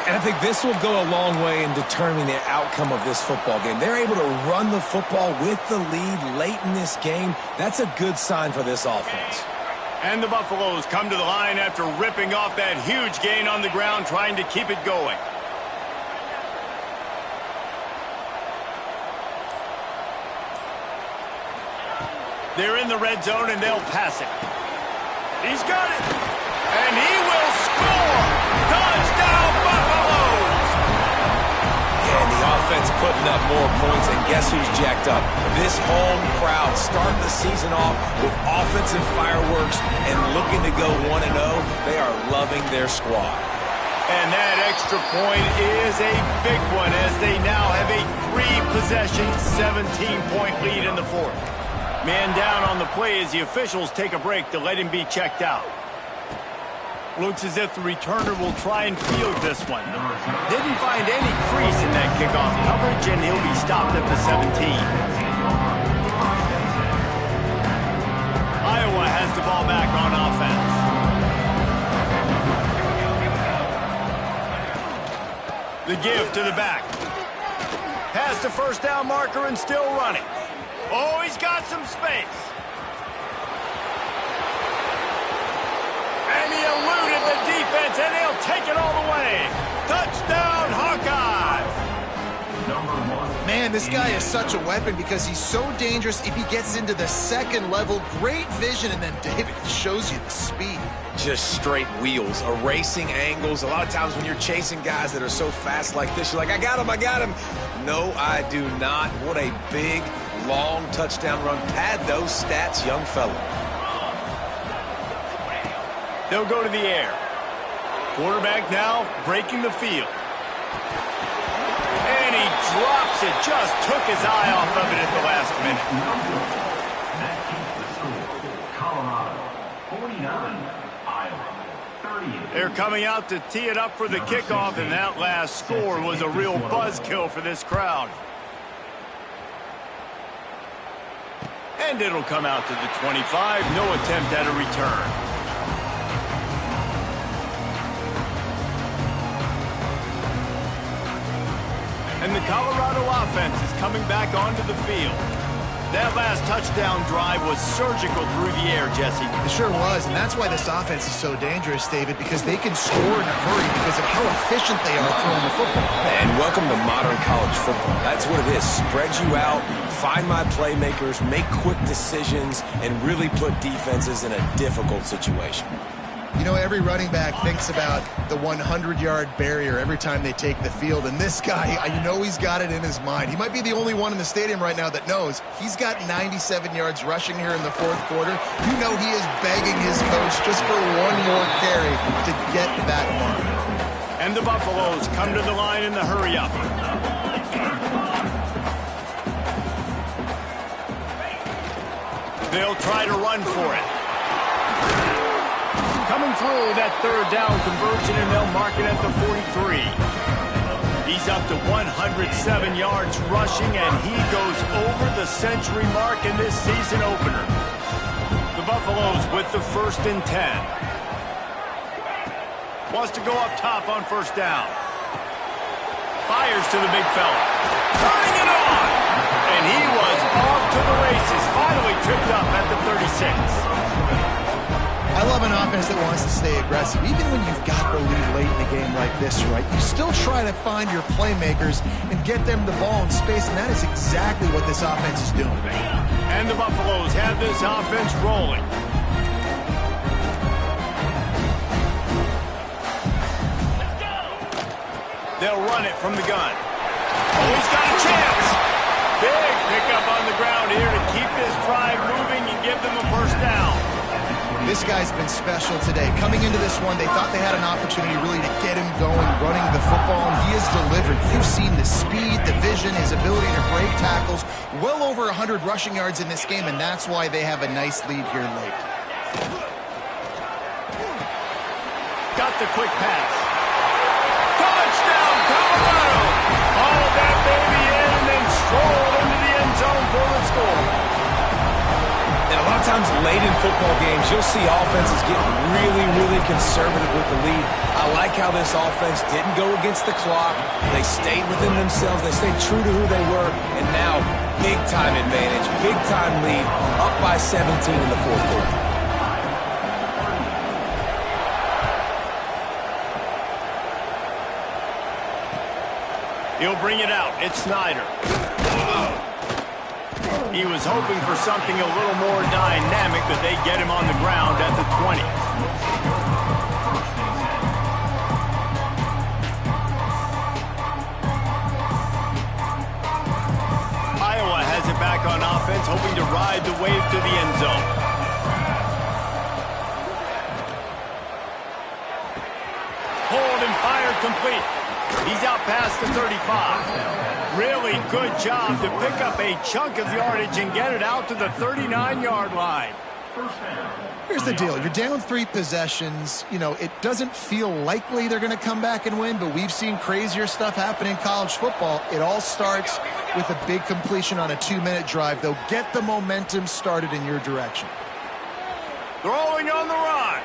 And I think this will go a long way in determining the outcome of this football game. They're able to run the football with the lead late in this game. That's a good sign for this offense.
And the Buffaloes come to the line after ripping off that huge gain on the ground, trying to keep it going. They're in the red zone, and they'll pass it. He's got it. And he will score. Touchdown, Buffaloes!
Yeah, and the offense putting up more points, and guess who's jacked up? This home crowd starting the season off with offensive fireworks and looking to go 1-0. They are loving their squad.
And that extra point is a big one, as they now have a 3-possession, 17-point lead in the fourth. Man down on the play as the officials take a break to let him be checked out. Looks as if the returner will try and field this one. Didn't find any crease in that kickoff coverage, and he'll be stopped at the 17. Iowa has the ball back on offense. The give to the back. Past the first down marker and still running. Oh, he's got some space. And he eluded the defense, and they'll take it all the way. Touchdown, Hawkeyes.
Man, this guy is such a weapon because he's so dangerous if he gets into the second level. Great vision, and then David shows you the speed.
Just straight wheels, erasing angles. A lot of times when you're chasing guys that are so fast like this, you're like, I got him, I got him. No, I do not. What a big, long touchdown run. Pad those stats, young fella.
They'll go to the air. Quarterback now breaking the field. And he drops it. Just took his eye off of it at the last minute.
That keeps the score. Colorado 49, Iowa 38.
They're coming out to tee it up for the kickoff, and that last score was a real buzzkill for this crowd. And it'll come out to the 25. No attempt at a return. And the Colorado offense is coming back onto the field. That last touchdown drive was surgical through the air, Jesse.
It sure was, and that's why this offense is so dangerous, David, because they can score in a hurry because of how efficient they are throwing the football.
And welcome to modern college football. That's what it is. Spread you out, find my playmakers, make quick decisions, and really put defenses in a difficult situation.
You know, every running back thinks about the 100-yard barrier every time they take the field, and this guy, you know he's got it in his mind. He might be the only one in the stadium right now that knows he's got 97 yards rushing here in the fourth quarter. You know he is begging his coach just for one more carry to get that mark.
And the Buffaloes come to the line in the hurry-up. They'll try to run for it. Coming through that third down conversion, and they'll mark it at the 43. He's up to 107 yards rushing, and he goes over the century mark in this season opener. The Buffaloes with the 1st and 10. Wants to go up top on first down. Fires to the big fella. Turning it on! And he was off to the races, finally tripped up at the 36.
I love an offense that wants to stay aggressive. Even when you've got the lead late in a game like this, right, you still try to find your playmakers and get them the ball in space, and that is exactly what this offense is doing.
And the Buffaloes have this offense rolling. They'll run it from the gun. Oh, he's got a chance. Big pickup on the ground here to keep this drive moving and give them a first down.
This guy's been special today. Coming into this one, they thought they had an opportunity really to get him going, running the football, and he has delivered. You've seen the speed, the vision, his ability to break tackles. Well over 100 rushing yards in this game, and that's why they have a nice lead here late.
Got the quick pass. Touchdown, Colorado! Hauled that baby in and then strolled into the end zone for the score.
And a lot of times late in football games, you'll see offenses get really, really conservative with the lead. I like how this offense didn't go against the clock. They stayed within themselves. They stayed true to who they were. And now, big-time advantage, big-time lead, up by 17 in the fourth quarter.
He'll bring it out. It's Snyder. He was hoping for something a little more dynamic, but they get him on the ground at the 20. Iowa has it back on offense, hoping to ride the wave to the end zone. Hold and fire complete. He's out past the 35. Really good job to pick up a chunk of yardage and get it out to the 39-yard line.
Here's the deal. You're down 3 possessions. You know, it doesn't feel likely they're going to come back and win, but we've seen crazier stuff happen in college football. It all starts with a big completion on a 2-minute drive. They'll get the momentum started in your direction.
Throwing on the run.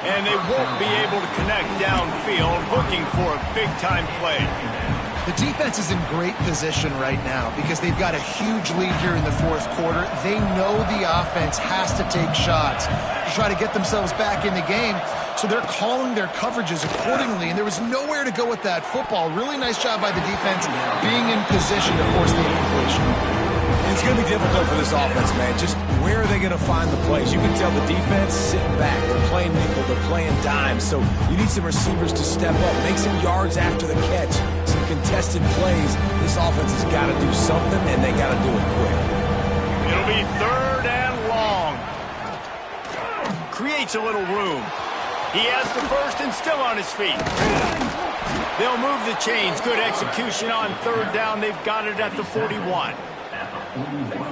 And they won't be able to connect downfield, looking for a big-time play.
The defense is in great position right now because they've got a huge lead here in the fourth quarter. They know the offense has to take shots to try to get themselves back in the game, so they're calling their coverages accordingly, and there was nowhere to go with that football. Really nice job by the defense being in position to force the incompletion.
It's going to be difficult for this offense, man. Just where are they going to find the plays? You can tell the defense sitting back. They're playing nickel. They're playing dime. So you need some receivers to step up, make some yards after the catch, some contested plays. This offense has got to do something, and they got to do it quick.
It'll be 3rd and long. Creates a little room. He has the first and still on his feet. They'll move the chains. Good execution on 3rd down. They've got it at the 41.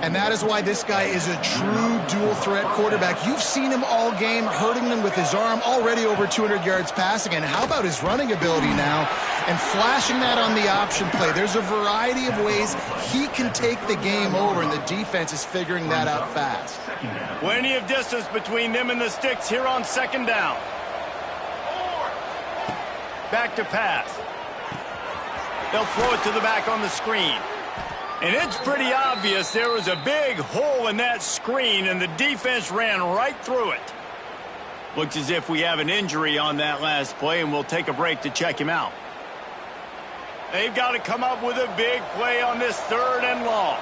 And that is why this guy is a true dual-threat quarterback. You've seen him all game, hurting them with his arm, already over 200 yards passing. And how about his running ability now and flashing that on the option play? There's a variety of ways he can take the game over, and the defense is figuring that out fast.
Plenty of distance between them and the sticks here on 2nd down. Back to pass. They'll throw it to the back on the screen. And it's pretty obvious there was a big hole in that screen, and the defense ran right through it. Looks as if we have an injury on that last play, and we'll take a break to check him out. They've got to come up with a big play on this 3rd and long.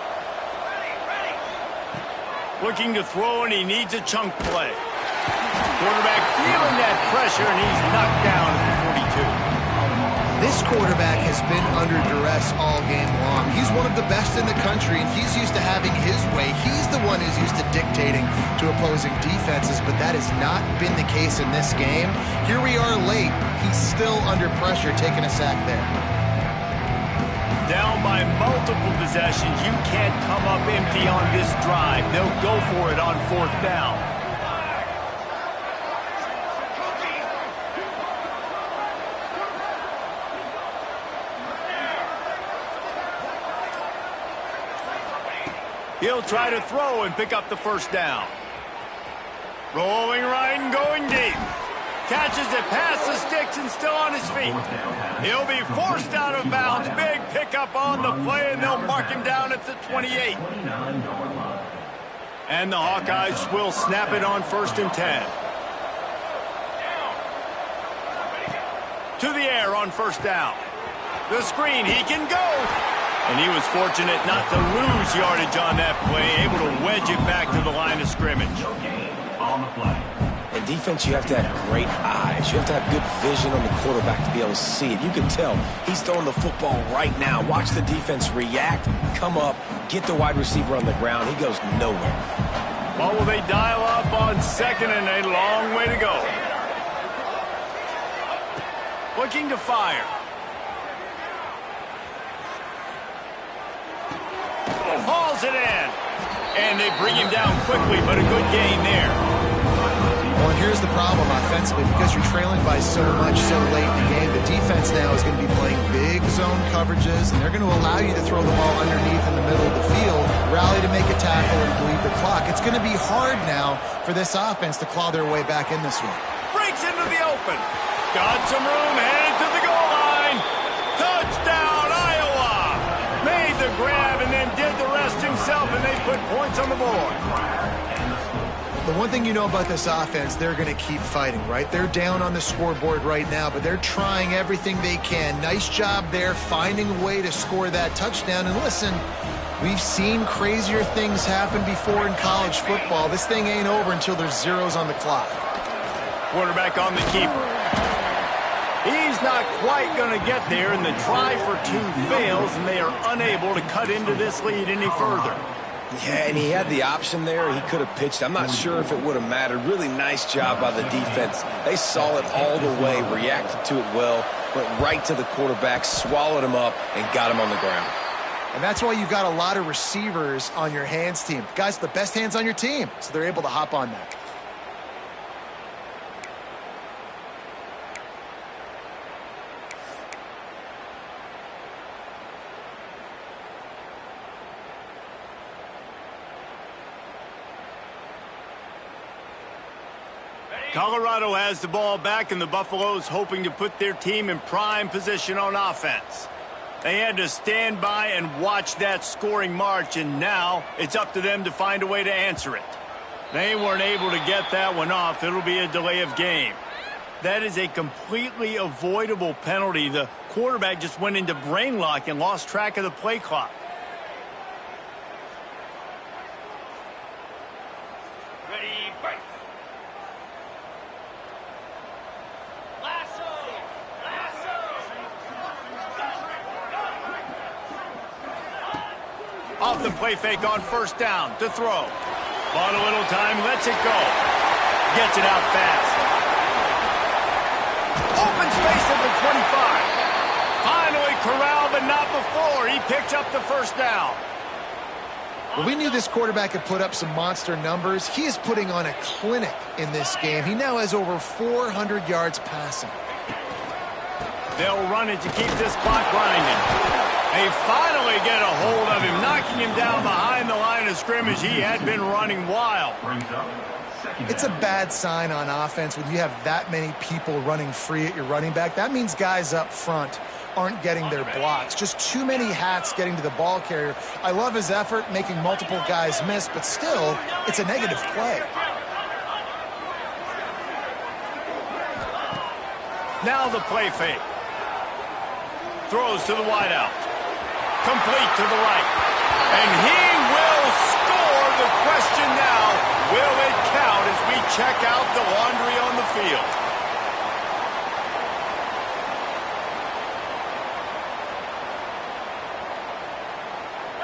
Looking to throw, and he needs a chunk play. Quarterback feeling that pressure, and he's knocked down at the 42.
This quarterback has been under duress all game long. He's one of the best in the country, and he's used to having his way. He's the one who's used to dictating to opposing defenses, but that has not been the case in this game. Here we are late. He's still under pressure, taking a sack there.
Down by multiple possessions. You can't come up empty on this drive. They'll go for it on 4th down. He'll try to throw and pick up the 1st down. Rolling right and going deep. Catches it past the sticks and still on his feet. He'll be forced out of bounds. Big pickup on the play, and they'll mark him down at the 28. And the Hawkeyes will snap it on 1st and 10. To the air on 1st down. The screen, he can go. And he was fortunate not to lose yardage on that play, able to wedge it back to the line of scrimmage.
And defense, you have to have great eyes. You have to have good vision on the quarterback to be able to see it. You can tell he's throwing the football right now. Watch the defense react, come up, get the wide receiver on the ground. He goes nowhere.
Well, will they dial up on second and a long way to go? Looking to fire. Hauls it in. And they bring him down quickly, but a good gain there.
Well, and here's the problem offensively. Because you're trailing by so much so late in the game, the defense now is going to be playing big zone coverages, and they're going to allow you to throw the ball underneath in the middle of the field, rally to make a tackle, and bleed the clock. It's going to be hard now for this offense to claw their way back in this one.
Breaks into the open. Got some room, headed to the goal line. Touchdown, Iowa! Made the grab and then did the rest himself, and they put points on the board.
The one thing you know about this offense, they're going to keep fighting, right? They're down on the scoreboard right now, but they're trying everything they can. Nice job there, finding a way to score that touchdown. And listen, we've seen crazier things happen before in college football. This thing ain't over until there's zeros on the clock.
Quarterback on the keeper. He's not quite going to get there, and the try for two fails, and they are unable to cut into this lead any further.
Yeah, and he had the option there. He could have pitched. I'm not sure if it would have mattered. Really nice job by the defense. They saw it all the way, reacted to it well, went right to the quarterback, swallowed him up, and got him on the ground.
And that's why you've got a lot of receivers on your hands team. Guys, the best hands on your team, so they're able to hop on that.
Colorado has the ball back, and the Buffaloes hoping to put their team in prime position on offense. They had to stand by and watch that scoring march, and now it's up to them to find a way to answer it. They weren't able to get that one off. It'll be a delay of game. That is a completely avoidable penalty. The quarterback just went into brain lock and lost track of the play clock. Off the play fake on first down to throw. Bought a little time, lets it go. Gets it out fast. Open space at the 25. Finally corralled, but not before. He picks up the first down.
Well, we knew this quarterback could put up some monster numbers. He is putting on a clinic in this game. He now has over 400 yards passing.
They'll run it to keep this clock grinding. They finally get a hold of him, knocking him down behind the line of scrimmage. He had been running wild.
It's a bad sign on offense when you have that many people running free at your running back. That means guys up front aren't getting their blocks. Just too many hats getting to the ball carrier. I love his effort, making multiple guys miss, but still, it's a negative play.
Now the play fake. Throws to the wideout. Complete to the right. And he will score. The question now, will it count as we check out the laundry on the field?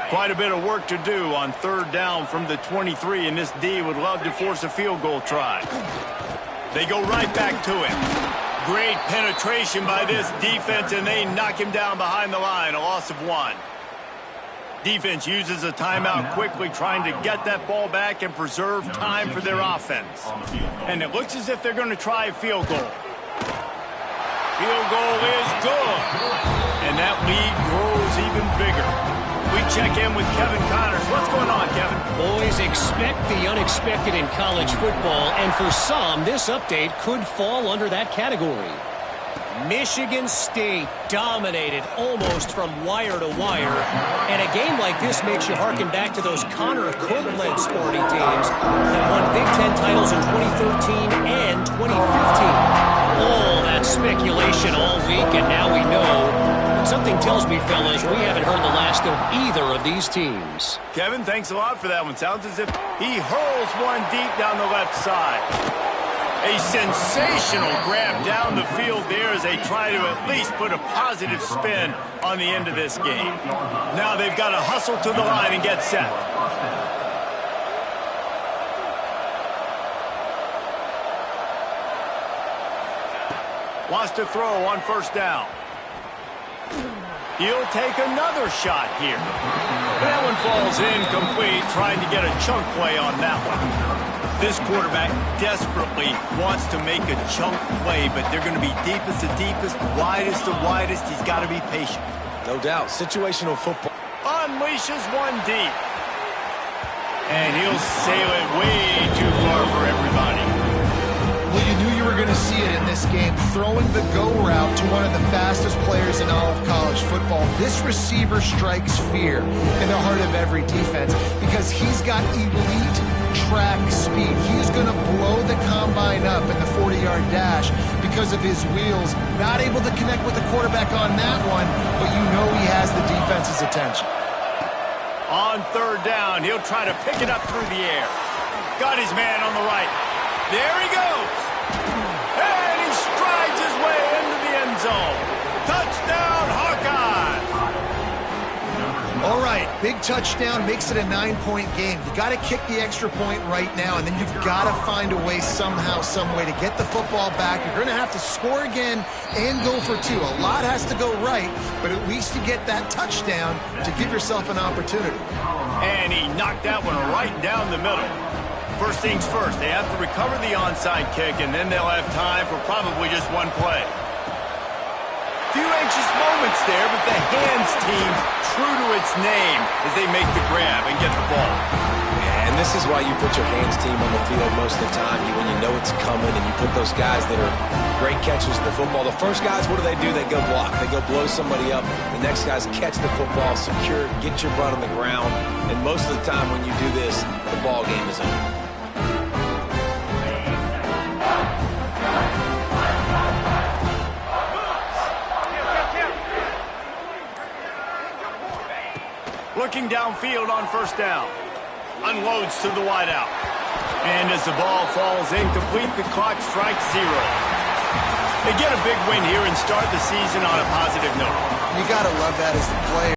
Quite a bit of work to do on third down from the 23, and this D would love to force a field goal try. They go right back to him. Great penetration by this defense, and they knock him down behind the line, a loss of 1. Defense uses a timeout quickly, trying to get that ball back and preserve time for their offense. And it looks as if they're going to try a field goal. Field goal is good. And that lead grows even bigger. We check in with Kevin Connors. What's going on, Kevin?
Boys, expect the unexpected in college football, and for some, this update could fall under that category. Michigan State dominated almost from wire to wire, and a game like this makes you harken back to those Connor Cook-led Sparty teams that won Big Ten titles in 2013 and 2015. All that speculation all week, and now we know. Something tells me, fellas, we haven't heard the last of either of these teams.
Kevin, thanks a lot for that one. Sounds as if he hurls one deep down the left side. A sensational grab down the field there as they try to at least put a positive spin on the end of this game. Now they've got to hustle to the line and get set. Wants to throw on first down. He'll take another shot here. That one falls incomplete, trying to get a chunk play on that one. This quarterback desperately wants to make a chunk play, but they're going to be deepest to deepest, widest to widest. He's got to be patient.
No doubt. Situational football.
Unleashes one deep. And he'll sail it way too far for everybody.
Well, you knew you were going to see it in this game, throwing the go route to one of the fastest players in all of college football. This receiver strikes fear in the heart of every defense because he's got elite track speed. He's going to blow the combine up in the 40-yard dash because of his wheels. Not able to connect with the quarterback on that one, but you know he has the defense's attention.
On third down, he'll try to pick it up through the air. Got his man on the right. There he goes. And he strides his way into the end zone. Touchdown, Hawkeyes.
All right, big touchdown makes it a 9-point game. You got to kick the extra point right now, and then you've got to find a way somehow, some way to get the football back. You're going to have to score again and go for two. A lot has to go right, but at least you get that touchdown to give yourself an opportunity.
And he knocked that one right down the middle. First things first, they have to recover the onside kick, and then they'll have time for probably just one play. Few anxious moments there, but the hands team true to its name as they make the grab and get the ball.
Yeah, and this is why you put your hands team on the field most of the time. When you know it's coming and you put those guys that are great catchers of the football. The first guys, what do? They go block. They go blow somebody up. The next guys catch the football, secure, get your butt on the ground. And most of the time when you do this, the ball game is over.
Looking downfield on first down. Unloads to the wideout. And as the ball falls incomplete, the clock strikes 0. They get a big win here and start the season on a positive note.
You got to love that as the player.